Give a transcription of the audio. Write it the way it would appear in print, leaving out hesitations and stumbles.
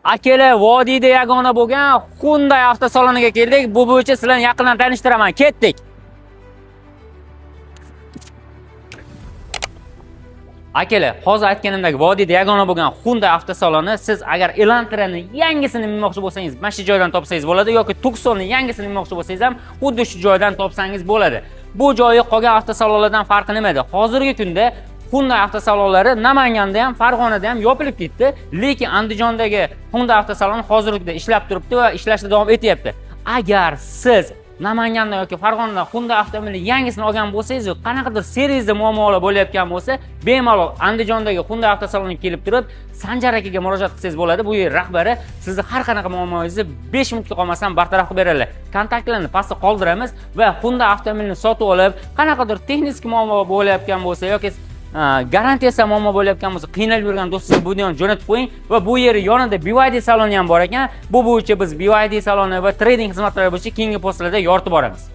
Akalar, vodiyda yagona bo'lgan Hyundai avtosaloniga keldik. Bu bo'yicha sizlarni yaqindan tanishtiraman. Ketdik. Akalar, hozir aytganimdek vodiyda yagona bo'lgan Hyundai avtosaloni, siz agar Elantra'ni yangisini minmoqchi bo'lsangiz, mana shu joydan topsangiz bo'ladi yoki Tucson'ni yangisini minmoqchi bo'lsangiz ham xuddi shu joydan topsangiz bo'ladi. Bu joyi qolgan avtosalonlardan farqi nimada? Hozirgi kunda Hyundai avtosalonlari Namanganda ham, Farg'onada ham yopilib ketdi, lekin Andijondagi Hyundai avtosaloni hozirda ishlab turibdi va ishlashda davom etyapti. Agar siz Namanganda yoki Farg'onada Hyundai avtomobilni yangisini olgan bo'lsangiz, qanaqadir servisda muammolar bo'layotgan bo'lsa, bemalol Andijondagi Hyundai avtosaloniga kelib turib, Sanjar akaga murojaat qilsangiz bo'ladi. Bu yer rahbari sizni har qanaqa muammongizni 5 minutga qolmasdan bartaraf qilib beradilar. Kontaktlarni pastda qoldiramiz va Hyundai avtomobilni sotib olib, qanaqadir texnik muammo bo'layotgan bo'lsa yoki garantiyasi muammo bo'layotgan bo'lsa, qiynalib yurgan do'stingizga bu yerni jo'natib qo'ying va bu yer yonida BYD saloni ham bor ekan. Bu bo'yicha biz BYD saloni va trading xizmatlari bo'yicha keyingi postlarda yoritib boramiz.